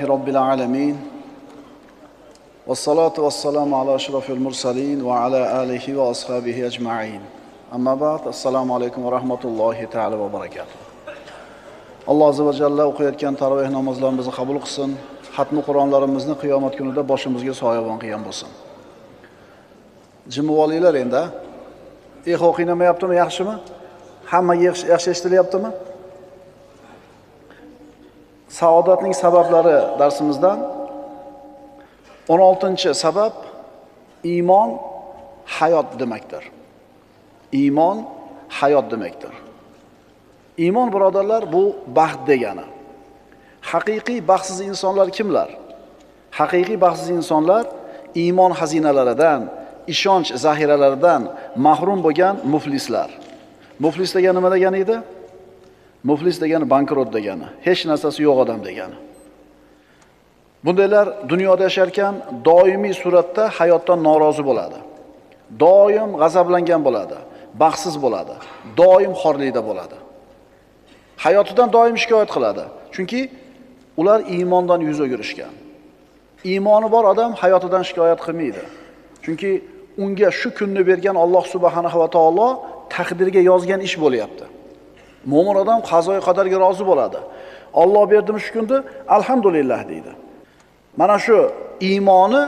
Elhamdülillahi Rabbil alemin. Vessalatu vesselamu ala aşrafil mursalin ve ala alihi ve ashabihi ecma'in. Amma ba'd, assalamu alaikum ve rahmatullahi ta'ala ve barakatuh. Allah azze ve celle o'qiyotgan taroveh namozlarimizni qabul qilsin. Xatmi Qur'onlarimizni qiyomat kunida boshimizga soyabon qilgan bo'lsin. Jimib olinglar endi. Eho qiynamayaptimi, yaxshimi? Hammaga yaxshi eshitilyaptimi? Saodatning sabablari darsimizdan 16-sabab iymon hayot demakdir. Iymon hayot demakdir. Iymon birodarlar bu baxt degani. Haqiqiy baxtsiz insonlar kimlar? Haqiqiy baxtsiz insonlar iymon xazinalaridan, ishonch zahiralaridan mahrum bo'lgan muflislar. Muflis degani nima degani edi? Muflis degani bankrot degani, hech narsasi yo'q odam degani. Bundaylar dunyoda yasharkan doimiy suratda hayotdan norozi bo'ladi. Doim g'azablangan bo'ladi, baxtsiz bo'ladi, doim xorlikda bo'ladi. Hayotidan doim shikoyat qiladi. Chunki ular iymondan yuz o'girishgan. Iymoni bor odam hayotidan shikoyat qilmaydi. Chunki unga shu kunni bergan Alloh subhanahu va taolo taqdirga yozgan ish bo'lyapti. Mo'min odam qazoy qadarga rozi bo'ladi. Alloh berdimi shu kunni, alhamdulillah deydi. Mana shu iymoni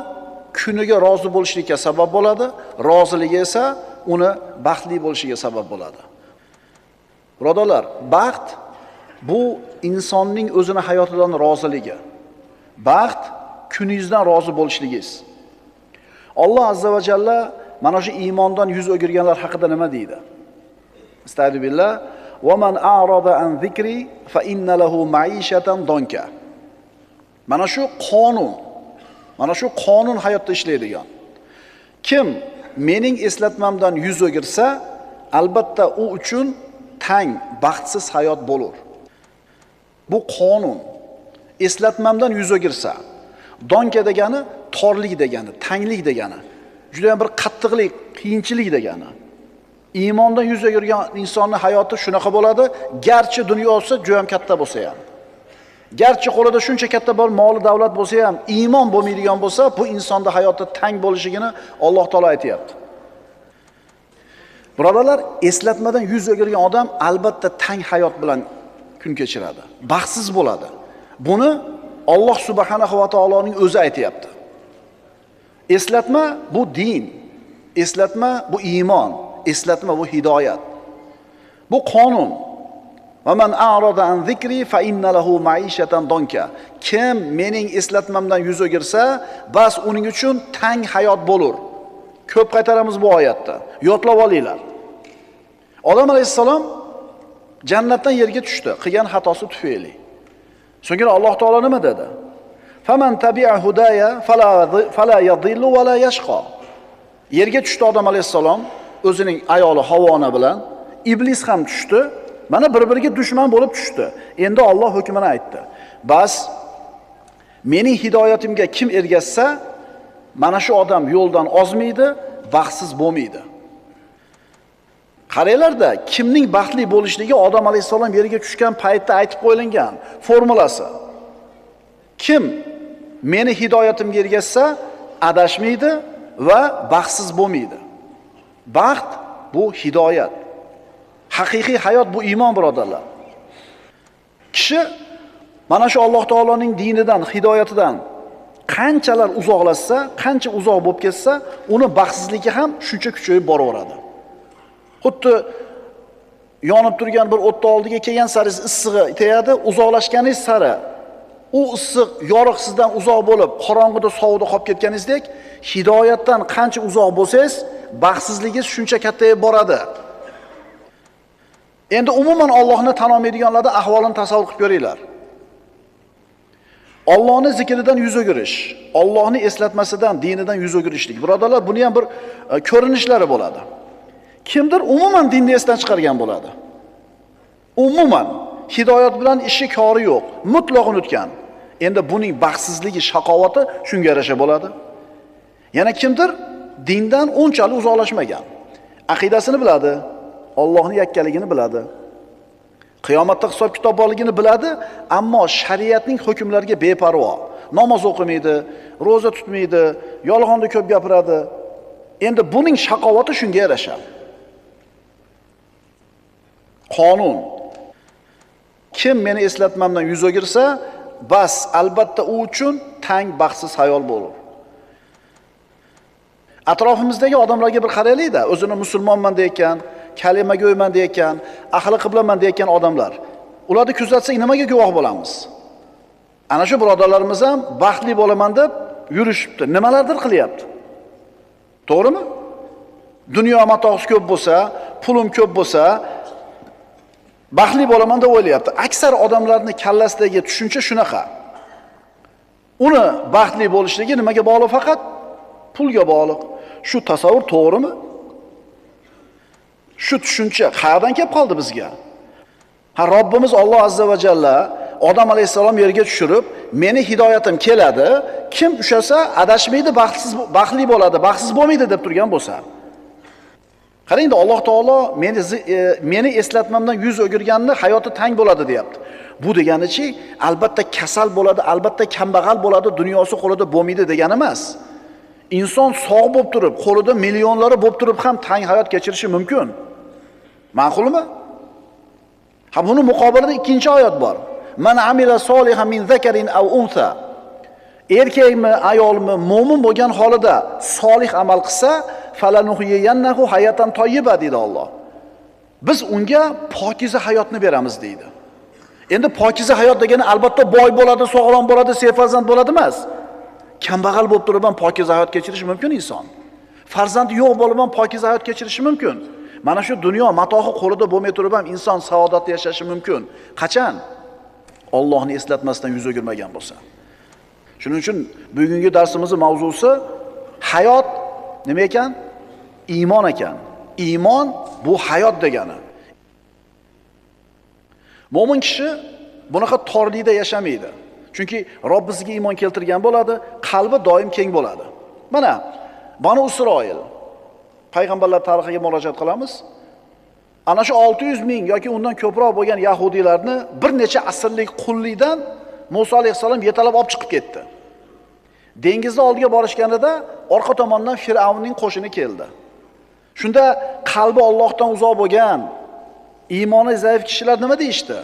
kuniga rozi bo'lishlikka sabab bo'ladi, roziligi esa uni baxtli bo'lishiga sabab bo'ladi. Birodarlar, baxt bu insonning o'zini hayotidan roziligi. Baxt kuningizdan rozi bo'lishligingiz. Alloh azza va jalla mana shu iymondan yuz o'girganlar haqida nima deydi? Estağfirullah. "Wa man a'rada an zikri fa inna lahu ma'ishatan donka." Mana shu qonun hayotda ishlaydigan. Kim mening eslatmamdan yuz o'girsa, albatta u uchun tang, baxtsiz hayot bo'lar. Bu qonun. Eslatmamdan yuz o'girsa, donka degani torlik degani, tanglik degani. Juda ham bir qattiqlik, qiyinchilik degani. Iymondan yuz o'girgan insonning hayoti shunaqa bo'ladi, garchi dunyosi juda ham katta bo'lsa ham. Garchi qo'lida shuncha katta bor mol davlat bo'lsa ham, iymon bo'lmaydigan bo'lsa, bu insonda hayoti tang bo'lishigini Alloh taolo aytayapti. Birodarlar, eslatmadan yuz o'girgan odam albatta tang hayot bilan kun kechiradi, baxtsiz bo'ladi. Buni Alloh subhanahu va taoloning o'zi aytayapti. Eslatma bu din, eslatma bu iymon, eslatma bu hidoyat. Bu qonun. "Va man a'rada an zikri fa inna lahu ma'ishatan donka." Kim mening eslatmamdan yuz o'girsa, bas uning uchun tang hayot bo'lar. Ko'p qaytaramiz bu oyatda. Yodlab olinglar. Odam alayhisalom jannatdan yerga tushdi, qilgan xatosi tufayli. So'ngra Alloh taolo nima dedi? "Faman tabi'a hudaya fala yadhillu va la yashqa." Yerga tushdi odam alayhisalom o'zining ayoli Havvona bilan, iblis ham tushdi. Mana bir-biriga dushman bo'lib tushdi. Endi Alloh hukmini aytdi. Bas mening hidoyatimga kim ergashsa, mana shu odam yo'ldan ozmaydi, baxtsiz bo'lmaydi. Qaranglarda, kimning baxtli bo'lishligi Odam alayhisalom yerga tushgan paytda aytib qo'yilgan formulasi. Kim meni hidoyatimga ergashsa, adashmaydi va baxtsiz bo'lmaydi. Baxt bu hidoyat. Haqiqiy hayot bu iymon birodarlar. Kishi mana shu Alloh taoloning dinidan, hidoyatidan qanchalar uzoqlashsa, qancha uzoq bo'lib ketsa, uni baxtsizligi ham shuncha kuchayib boraveradi. Xuddi yonib turgan bir o'tni oldiga kelgan sari issig'i tegadi, uzoqlashganingiz sari u issiq yoriq sizdan uzoq bo'lib, qorong'ida sovuqda qolib ketganingizdek, hidoyatdan qancha uzoq bo'lsangiz, baxtsizligingiz shuncha kattayib boradi. Endi umuman Allohni tan olmaydiganlarning ahvolini tasavvur qilib ko'ringlar. Allohning zikridan yuz o'girish, Allohning eslatmasidan, dinidan yuz o'girishlik. Birodarlar, buni ham bir ko'rinishlari bo'ladi. Kimdir umuman dinni esdan chiqargan bo'ladi. Umuman hidoyat bilan ishi kori yo'q, mutlaq unutgan. Endi buning baxtsizligi, shaqovati shunga yarasha bo'ladi. Yana kimdir dindan unchalik uzoqlashmagan. Aqidasini biladi, Allohning yakkaligini biladi. Qiyomatda hisob kitob borligini biladi, ammo shariatning hukmlariga beparvo. Namoz o'qimaydi, roza tutmaydi, yolg'onni ko'p gapiradi. Endi buning shaqovati shunga yarasha. Qonun. Kim meni eslatmamdan yuz o'girsa, bas albatta u uchun tang baxtsiz hayol bo'lur. Atrofimizdagi odamlarga bir qaraylik-da, o'zini musulmonman deyotgan, kalima go'yman deyotgan, ahli qiblaman deyotgan odamlar. Ularni kuzatsak nimaga guvoh bo'lamiz? Ana shu birodarlarimiz ham baxtli bo'laman deb yurishibdi, nimalardir qilyapti. To'g'rimi? Dunyo matosi ko'p bo'lsa, pulim ko'p bo'lsa, baxtli bo'laman deb o'ylayapti. Aksar odamlarning kallasidagi tushuncha shunaqa. Uni baxtli bo'lishligi nimaga bog'liq? Faqat pulga bog'liq. Shu tasavvur to'g'rimi? Shu tushuncha qayerdan kelib qoldi bizga? Robbimiz Alloh azza va jalla Odam alayhisalom yerga tushirib, meni hidoyatim keladi, kim ushasa adashmaydi, baxtli bo'ladi, baxtsiz bo'lmaydi deb turgan bo'lsa. Qarangda, Alloh taolo meni eslatmamdan yuz o'girganni hayoti tang bo'ladi deyapti. Bu deganichi albatta kasal bo'ladi, albatta kambag'al bo'ladi, dunyosi qo'lida bo'lmaydi degani emas. Inson sog' bo'lib turib, qo'lida millionlari bo'lib turib ham tang hayot kechirishi mumkin. Ma'qulmi? Ha, buni muqobilida ikkinchi oyat bor. Man amila solihan min zakarin aw untha. Erkakmi, ayolmi, mo'min bo'lgan holida solih amal qilsa, falanuhyiyannahu hayatan tayyiba deydi Alloh. Biz unga pokiza hayotni beramiz deydi. Endi pokiza hayot degani albatta boy bo'ladi, sog'lom bo'ladi, serfarzand bo'ladi emas. Kambag'al bo'lib turib ham pokiza hayot kechirishi mumkin inson. Farzandi yo'q bo'lib ham pokiza hayot kechirishi mumkin. Mana shu dunyo matohi qo'lida bo'lmay turib ham inson saodatli yashashi mumkin. Qachon? Allohni eslatmasdan yuz o'girmagan bo'lsa. Shuning uchun bugungi darsimizning mavzusi hayot nima ekan? Iymon ekan. Iymon bu hayot degani. Mo'min kishi bunaqa torlikda yashamaydi. Chunki Robb bizga iymon keltirgan bo'ladi, qalbi doim keng bo'ladi. Mana Banu Isroil payg'ambarlar tarixiga murojaat qilamiz. Ana shu 600 ming yoki undan ko'proq bo'lgan yahudiylarni bir necha asrlik qullikdan Musa alayhisalom yetalab olib chiqib ketdi. Dengizda oldiga borishganida orqa tomondan Fir'avnning qo'shini keldi. Shunda qalbi Allohdan uzoq bo'lgan, iymoni zaif kishilar nima deyishdi?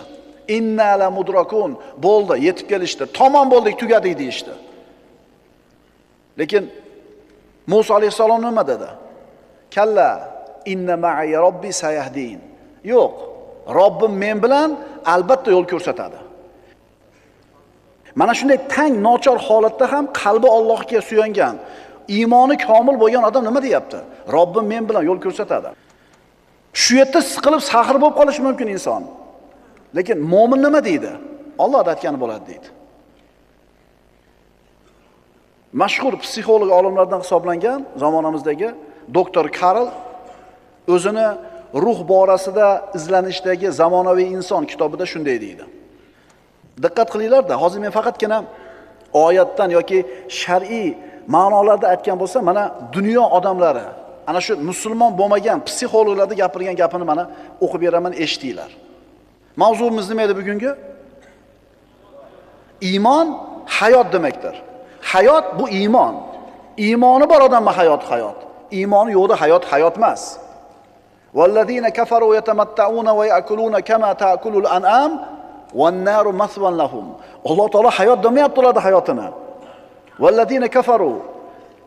Inna la mudrakun, bo'ldi, yetib kelishdi. Tamom bo'ldik, tugadik deyishdi. Lekin Musa alayhisalom nima dedi? Kalla inna ma'i robbi sayahdin. Yo'q, Robbim men bilan albatta yo'l ko'rsatadi. Mana shunday tang nochor holatda ham qalbi Allohga suyangan, iymoni komil bo'lgan odam nima deyapti? Robbim men bilan yo'l ko'rsatadi. Shu yerda siqilib saxir bo'lib qolishi mumkin inson. Lekin mo'min nima deydi? Alloh aytgani bo'ladi deydi. Mashhur psixolog olimlardan hisoblangan zamonamizdagi doktor Karl o'zini ruh borasida izlanishdagi zamonaviy inson kitobida shunday deydi. Diqqat qilinglar-da, hozir men faqatgina oyatdan yoki shar'iy ma'nolarda aytgan bo'lsa, mana dunyo odamlari, ana shu musulmon bo'lmagan psixologlarning gapirgan gapini mana o'qib beraman, eshitinglar. Mavzuimiz nima edi bugungi? Iymon hayot demakdir. Hayot bu iymon. Iymoni bor odamma hayot. Iymoni yo'qda hayot emas. Vallazina kafaru yatamatta'una va ya'kuluna kama ta'kulul an'am wan naru maswan lahum. Alloh taolo hayot demayapti ularning hayotini. Vallazina kafaru,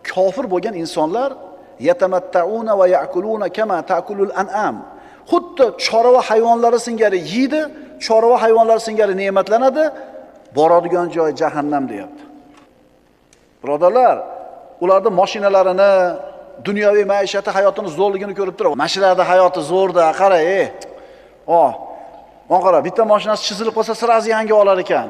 kofir bo'lgan insonlar yatamatta'una va ya'kuluna kama ta'kulul an'am. Xuddi chorva hayvonlari singari yeydi, chorva hayvonlari singari ne'matlanadi, boradigan joy jahannam deyapti. Birodarlar, ularning mashinalarini, dunyoviy maishati hayotini zo'rligini ko'rib turib, mashinada hayoti zo'rda, qara, qara, bitta mashinasi chizilib qolsa sirazi yangi olar ekan.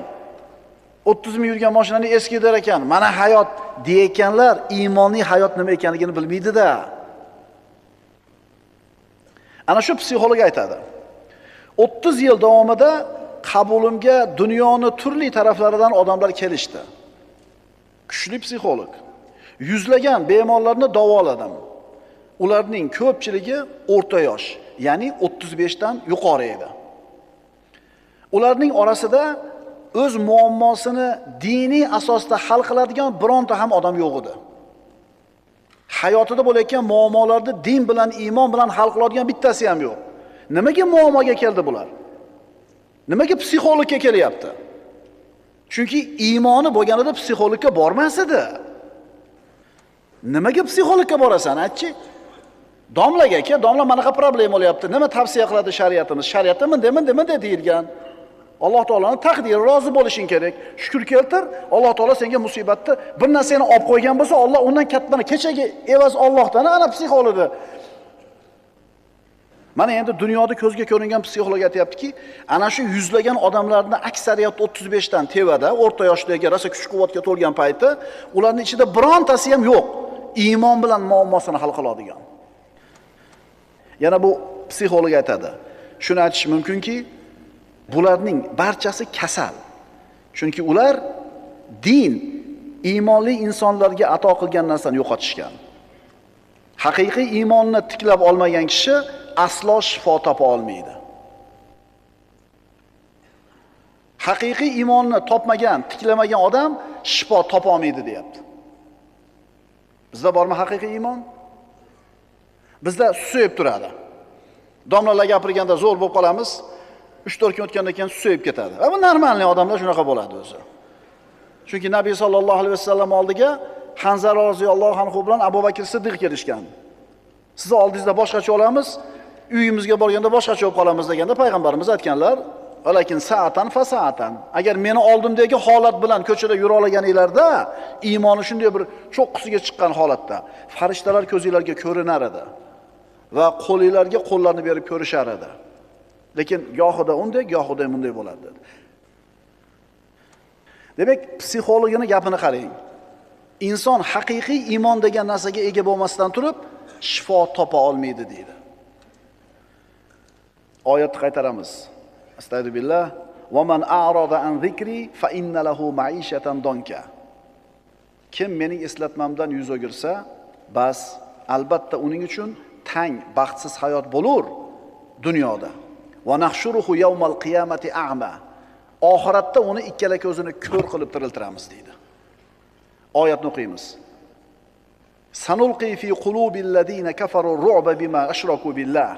30 ming yurgan mashinani eski der ekan. Mana hayot deyotganlar iymoniy hayot nima ekanligini bilmaydi-da. Ana shu psixolog aytadi. 30 yil davomida qabulimga dunyoni turli taraflaridan odamlar kelishdi. Kuchli psixolog. Yuzlagan bemorlarni davoladim. Ularning ko'pchiligi o'rta yosh, ya'ni 35 dan yuqori edi. Ularning orasida o'z muammosini diniy asosda hal qiladigan bironta ham odam yo'q edi. Hayotida bo'layotgan muammolarni din bilan, iymon bilan hal qiladigan bittasi ham yo'q. Nimaga muammoga keldi bular? Nimaga psixologga kelyapti? Chunki iymoni bo'lganida psixologga bormas edi. Nimaga psixologga borasan, aytchi? Domlaga aka, domla manaqa problema bo'lyapti. Nima tavsiya qiladi shariatimiz? Shariatda bunday deyilgan. Alloh taolaning taqdiri, rozi bo'lishing kerak. Shukr keltir. Alloh taolo senga musibatni bir narsani olib qo'ygan bo'lsa, Alloh undan kattani kechagi evaz Allohdan ana psixologda. Mana endi dunyoda ko'zga ko'ringan psixolog aytayaptiki, ana shu yuzlagan odamlarning aksariyat 35 dan tevada, o'rta yoshdagi, rosa kuch-quvvatga to'lgan payti, ularning ichida birontasi ham yo'q. Iymon bilan muammosini hal qiladigan. Yana bu psixolog aytadi. Shuni aytish mumkinki, bularning barchasi kasal. Chunki ular din, iymonli insonlarga ato qilgan narsani yo'qotishgan. Haqiqiy iymonni tiklab olmagan kishi aslo shifo topa olmaydi. Haqiqiy iymonni topmagan, tiklamagan odam shifo topa olmaydi deyapti. Bizda bormi haqiqiy iymon? Bizda susayib turadi. Domlalar gapirganda zo'r bo'lib qolamiz. 3-4 kun o'tgandan keyin susayib ketadi. Bu normalniy odamlar shunaqa bo'ladi o'zi. Chunki Nabiy sallallohu alayhi vasallam oldiga Hanzala roziyallohu anhu bilan Abu Bakr Siddiq kelishgan. Sizni oldingizda boshqacha olamiz, uyimizga borganda boshqacha bo'lib qolamiz deganda payg'ambarimiz aytganlar, "Valakin sa'atan fa sa'atan." Agar meni oldimdagi holat bilan ko'chada yura olganinglarda, iymoni shunday bir cho'qqisiga chiqqan holatda, farishtalar ko'zingizlarga ko'rinar edi va qo'lingizlarga qo'llarni berib ko'rishar edi. Lekin gohida unday, gohida bunday bo'ladi. Demak, psixologini gapini qarang. Inson haqiqiy iymon degan narsaga ega bo'lmasdan turib, shifo topa olmaydi deydi. Oyatni qaytaramiz. Astagfirullah. Va man a'rada an zikri fa inna lahu ma'ishatan donka. Kim mening eslatmamdan yuz o'girsa, bas albatta uning uchun tang, baxtsiz hayot bo'lur dunyoda. Va nahshuruhu yawmal qiyamati a'ma. Oxiratda uni ikkala ko'zini ko'r qilib tiriltiramiz deydi. Oyatni o'qiymiz. Sanulqi fi qulubil ladina kafaru ru'ba bima ashraku billah.